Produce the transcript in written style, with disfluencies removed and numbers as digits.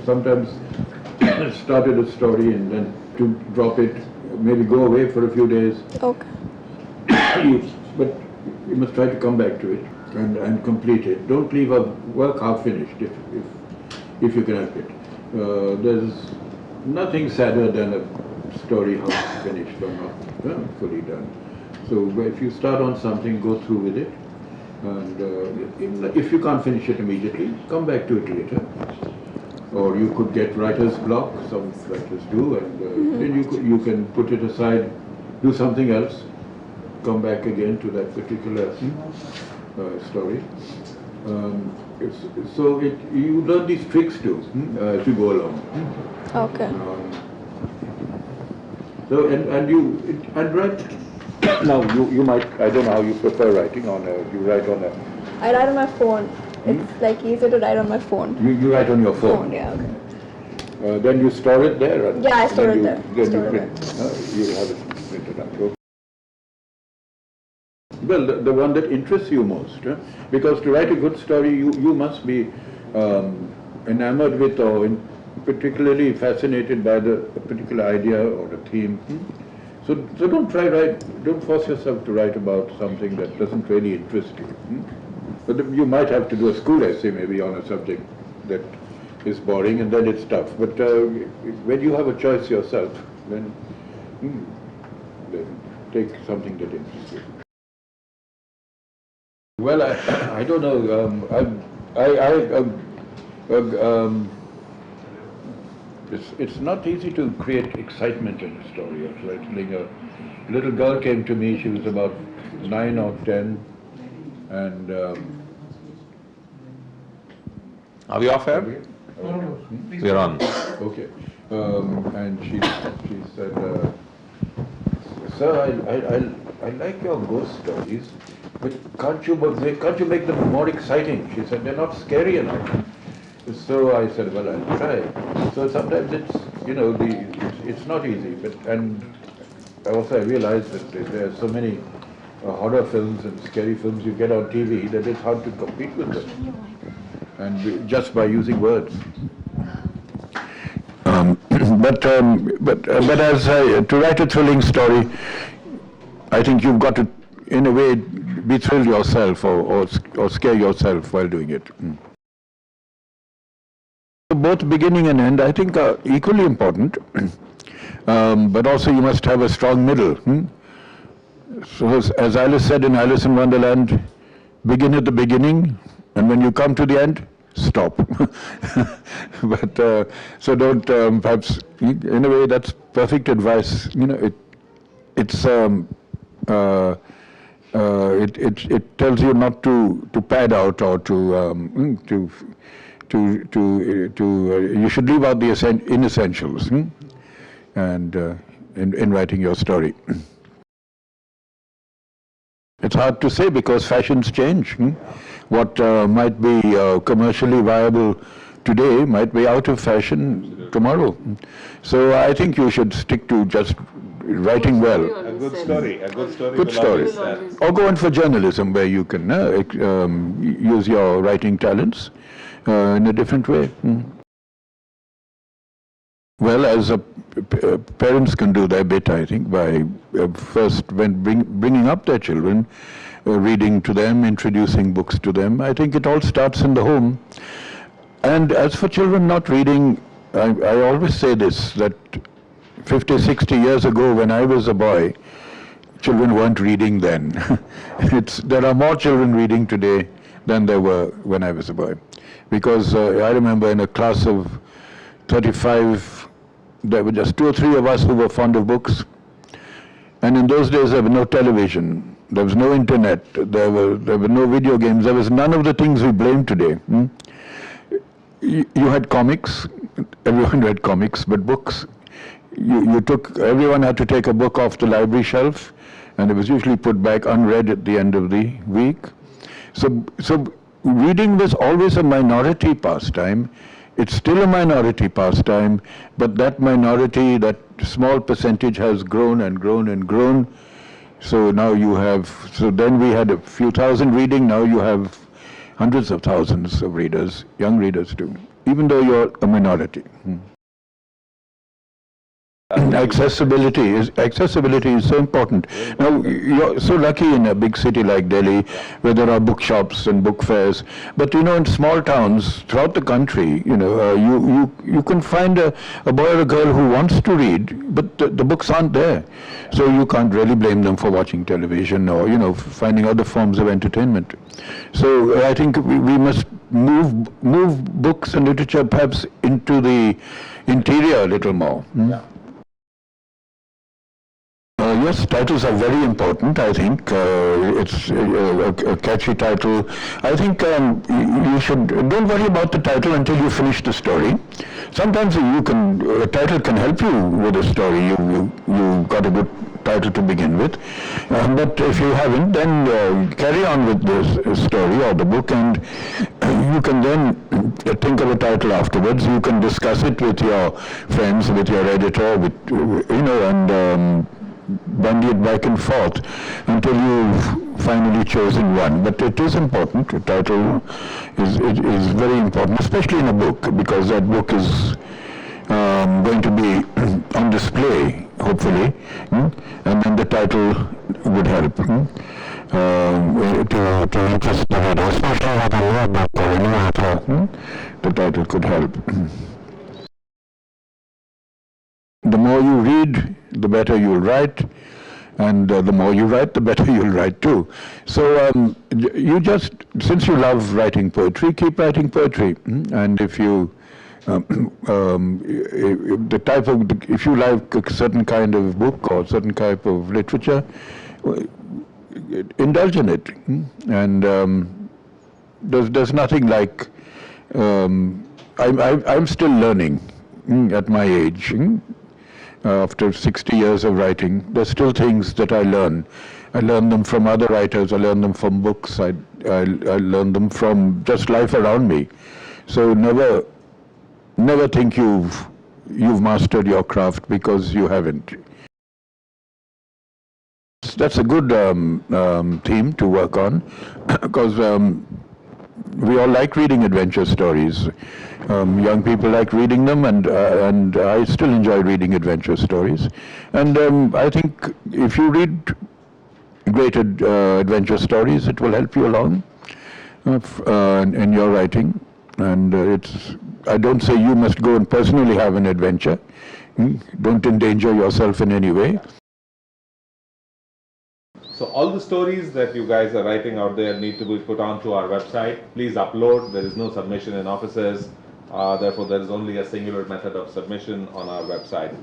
sometimes started a story and then to drop it, maybe go away for a few days. Okay. But you must try to come back to it and complete it. Don't leave a work half finished if you can help it. There's nothing sadder than a story half finished or not fully done. So if you start on something, go through with it. And if you can't finish it immediately, come back to it later. Or you could get writer's block, some writers do, and then you can put it aside, do something else, come back again to that particular story. You learn these tricks too as you go along. Okay. And write. Now you might, I don't know how you prefer writing you write on a. I write on my phone. It's like easier to write on my phone. You write on your phone? Yeah, okay. Then you store it there? Yeah, I store it there. Then you print. You have it printed out. Okay. Well, the one that interests you most, because to write a good story, you must be enamored with or particularly fascinated by a particular idea or a theme. So don't force yourself to write about something that doesn't really interest you. But you might have to do a school essay maybe on a subject that is boring, and then it's tough. But when you have a choice yourself, then take something that interests you. Well, I don't know. It's not easy to create excitement in a story. A little girl came to me. She was about 9 or 10, and are we off air? We're on. Okay. And she said, "Sir, I like your ghost stories, but can't you make them more exciting?" She said, "They're not scary enough." So I said, "Well, I'll try." So sometimes it's not easy, and also I realized that there are so many horror films and scary films you get on TV that it's hard to compete with them, and just by using words. But as to write a thrilling story, I think you've got to, in a way, be thrilled yourself or scare yourself while doing it. Both beginning and end, I think, are equally important, but also you must have a strong middle. So as Alice said in Alice in Wonderland, begin at the beginning, and when you come to the end, stop. But so don't, perhaps, in a way, that's perfect advice. It tells you not to pad out or you should leave out the inessentials and in writing your story. It's hard to say because fashions change. What might be commercially viable today might be out of fashion tomorrow. So I think you should stick to just writing well. A good story. Good story. Or go on for journalism where you can use your writing talents in a different way. Well, as parents can do their bit, I think, by first when bringing up their children, reading to them, introducing books to them. I think it all starts in the home. And as for children not reading, I always say this, that 50, 60 years ago when I was a boy, children weren't reading then. There are more children reading today than there were when I was a boy. Because I remember in a class of 35, there were just 2 or 3 of us who were fond of books. And in those days there was no television, there was no internet, there were no video games, there was none of the things we blame today. You had comics, everyone read comics, but books, everyone had to take a book off the library shelf, and it was usually put back unread at the end of the week. So reading was always a minority pastime. It's still a minority pastime, but that minority, that small percentage has grown and grown and grown. So now then we had a few thousand reading, now you have hundreds of thousands of readers, young readers too. even though you're a minority. Accessibility is so important. Now, you're so lucky in a big city like Delhi, where there are bookshops and book fairs. But you know, in small towns throughout the country, you know, you can find a boy or a girl who wants to read, but the books aren't there. So you can't really blame them for watching television or, you know, finding other forms of entertainment. So I think we must move books and literature perhaps into the interior a little more. Yeah. Yes, titles are very important. I think it's a catchy title. I think you should don't worry about the title until you finish the story. Sometimes a title can help you with a story. You got a good title to begin with, but if you haven't, then carry on with this story or the book, and you can then think of a title afterwards. You can discuss it with your friends, with your editor, with and bandy it back and forth until you've finally chosen one. But it is important. The title is very important, especially in a book, because that book is going to be on display, hopefully, and then the title would help to interest the reader, especially with a new book or a new author. The title could help. The more you read, the better you'll write, and the more you write, the better you'll write too. So you just, since you love writing poetry, keep writing poetry. And if you, if you like a certain kind of book or certain type of literature, indulge in it. And there's nothing like, I'm still learning at my age. After 60 years of writing, there's still things that I learn. I learn them from other writers, I learn them from books, I learn them from just life around me. So never think you've mastered your craft, because you haven't. That's a good theme to work on, because we all like reading adventure stories. Young people like reading them, and I still enjoy reading adventure stories. And I think if you read great adventure stories, it will help you along in your writing. And I don't say you must go and personally have an adventure. Don't endanger yourself in any way. So all the stories that you guys are writing out there need to be put onto our website. Please upload. There is no submission in offices. Therefore, there is only a singular method of submission on our website.